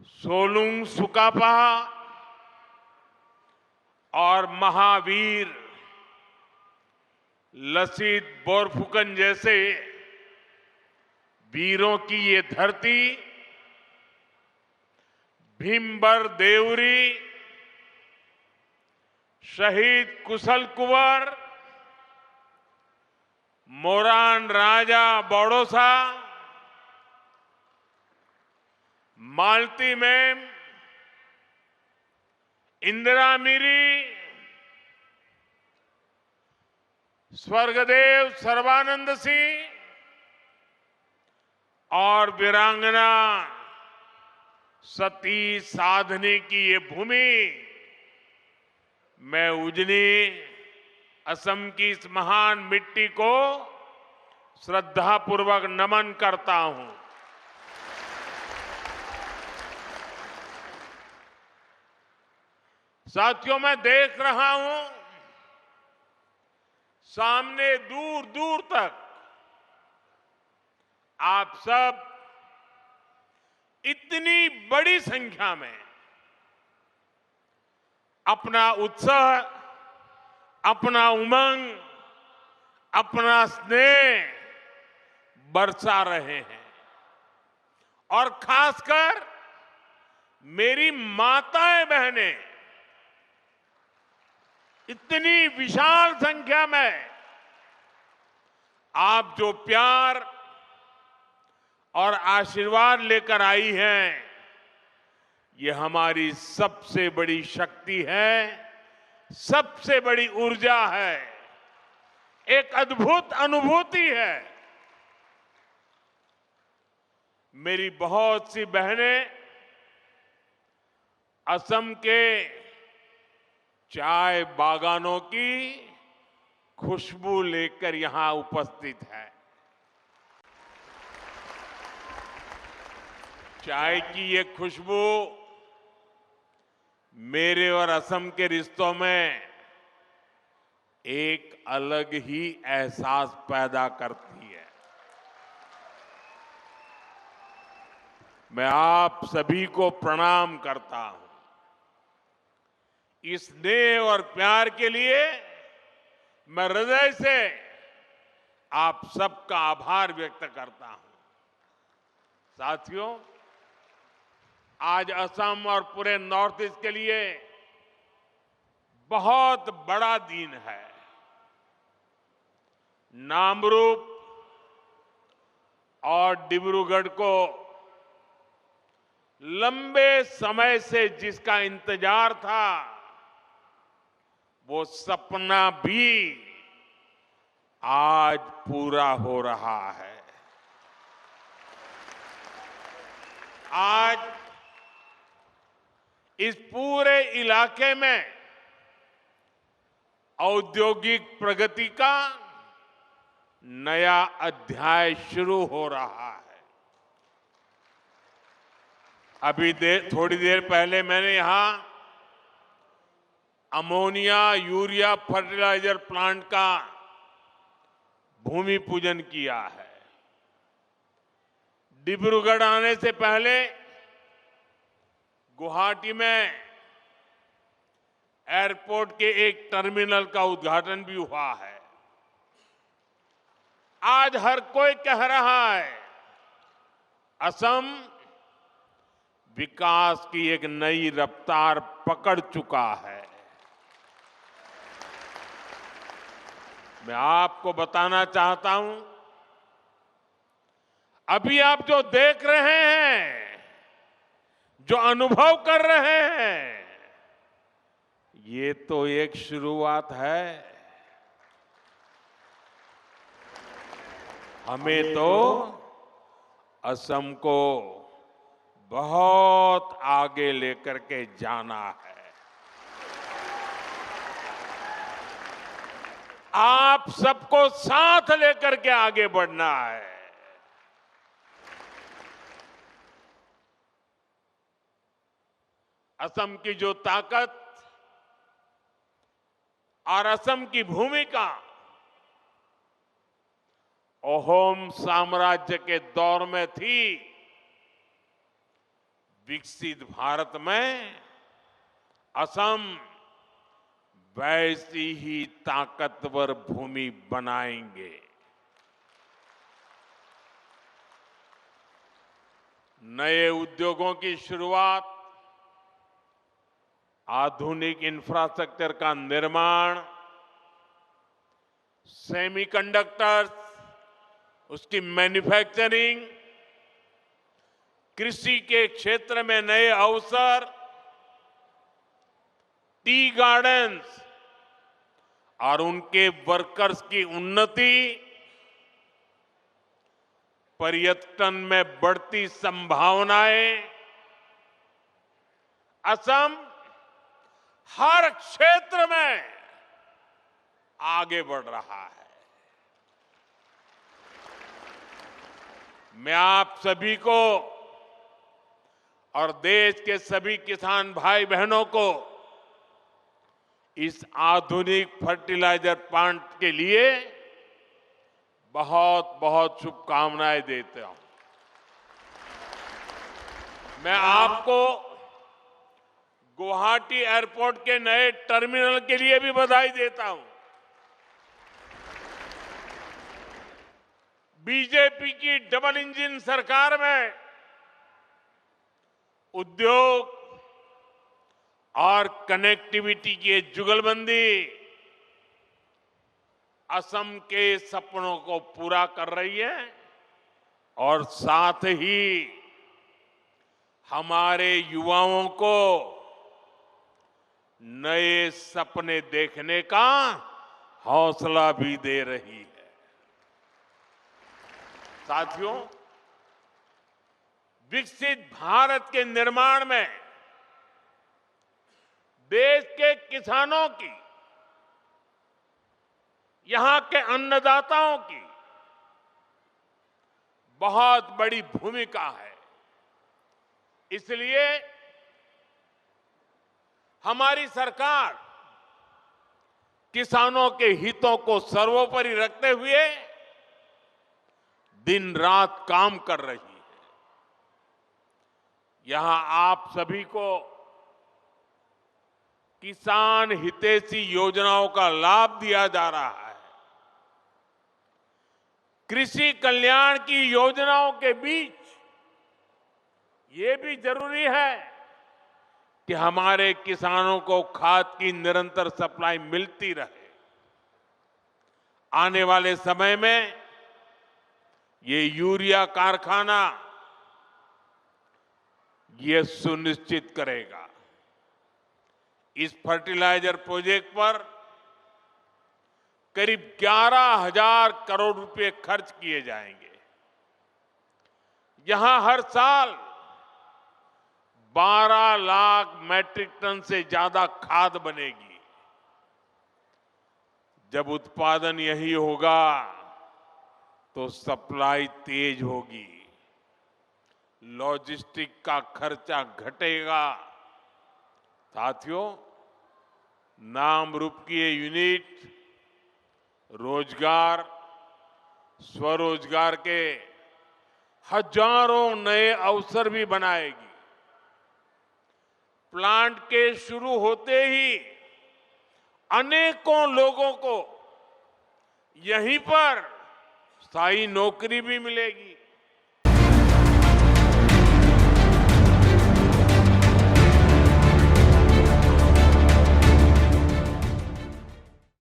सोलुंग सुकापा और महावीर लसित बोरफुकन जैसे वीरों की ये धरती भीमबर देवरी, शहीद कुशल कुंवर, मोरान राजा बड़ौसा, मालती मैम, इंदिरा मिरी, स्वर्गदेव सर्बानंद सिंह और वीरांगना सती साधनी की ये भूमि मैं उजनी असम की इस महान मिट्टी को श्रद्धापूर्वक नमन करता हूं। साथियों, मैं देख रहा हूं सामने दूर दूर तक आप सब इतनी बड़ी संख्या में अपना उत्साह, अपना उमंग, अपना स्नेह बरसा रहे हैं और खासकर मेरी माताएं बहनें इतनी विशाल संख्या में आप जो प्यार और आशीर्वाद लेकर आई हैं, ये हमारी सबसे बड़ी शक्ति है, सबसे बड़ी ऊर्जा है, एक अद्भुत अनुभूति है। मेरी बहुत सी बहनें असम के चाय बागानों की खुशबू लेकर यहां उपस्थित है। चाय की ये खुशबू मेरे और असम के रिश्तों में एक अलग ही एहसास पैदा करती है। मैं आप सभी को प्रणाम करता हूं। इस स्नेह और प्यार के लिए मैं हृदय से आप सबका आभार व्यक्त करता हूं। साथियों, आज असम और पूरे नॉर्थ ईस्ट के लिए बहुत बड़ा दिन है। नामरूप और डिब्रूगढ़ को लंबे समय से जिसका इंतजार था, वो सपना भी आज पूरा हो रहा है। आज इस पूरे इलाके में औद्योगिक प्रगति का नया अध्याय शुरू हो रहा है। अभी थोड़ी देर पहले मैंने यहां अमोनिया यूरिया फर्टिलाइजर प्लांट का भूमि पूजन किया है। डिब्रूगढ़ आने से पहले गुवाहाटी में एयरपोर्ट के एक टर्मिनल का उद्घाटन भी हुआ है। आज हर कोई कह रहा है, असम विकास की एक नई रफ्तार पकड़ चुका है। मैं आपको बताना चाहता हूं, अभी आप जो देख रहे हैं, जो अनुभव कर रहे हैं, ये तो एक शुरुआत है। हमें तो असम को बहुत आगे लेकर के जाना है। आप सबको साथ लेकर के आगे बढ़ना है। असम की जो ताकत और असम की भूमिका अहोम साम्राज्य के दौर में थी, विकसित भारत में असम वैसी ही ताकतवर भूमि बनाएंगे। नए उद्योगों की शुरुआत, आधुनिक इंफ्रास्ट्रक्चर का निर्माण, सेमीकंडक्टर्स, उसकी मैन्युफैक्चरिंग, कृषि के क्षेत्र में नए अवसर, टी गार्डन्स और उनके वर्कर्स की उन्नति, पर्यटन में बढ़ती संभावनाएं, असम हर क्षेत्र में आगे बढ़ रहा है। मैं आप सभी को और देश के सभी किसान भाई बहनों को इस आधुनिक फर्टिलाइजर प्लांट के लिए बहुत बहुत शुभकामनाएं देता हूं। मैं आपको गुवाहाटी एयरपोर्ट के नए टर्मिनल के लिए भी बधाई देता हूं। बीजेपी की डबल इंजन सरकार में उद्योग और कनेक्टिविटी की जुगलबंदी असम के सपनों को पूरा कर रही है और साथ ही हमारे युवाओं को नए सपने देखने का हौसला भी दे रही है। साथियों, विकसित भारत के निर्माण में देश के किसानों की, यहां के अन्नदाताओं की बहुत बड़ी भूमिका है। इसलिए हमारी सरकार किसानों के हितों को सर्वोपरि रखते हुए दिन रात काम कर रही है। यहां आप सभी को किसान हितैषी योजनाओं का लाभ दिया जा रहा है। कृषि कल्याण की योजनाओं के बीच ये भी जरूरी है कि हमारे किसानों को खाद की निरंतर सप्लाई मिलती रहे। आने वाले समय में ये यूरिया कारखाना ये सुनिश्चित करेगा। इस फर्टिलाइजर प्रोजेक्ट पर करीब 11,000 करोड़ रुपए खर्च किए जाएंगे। यहां हर साल 12 लाख मैट्रिक टन से ज्यादा खाद बनेगी। जब उत्पादन यही होगा तो सप्लाई तेज होगी, लॉजिस्टिक का खर्चा घटेगा। साथियों, नाम रूप की ये यूनिट रोजगार, स्वरोजगार के हजारों नए अवसर भी बनाएगी। प्लांट के शुरू होते ही अनेकों लोगों को यहीं पर स्थायी नौकरी भी मिलेगी।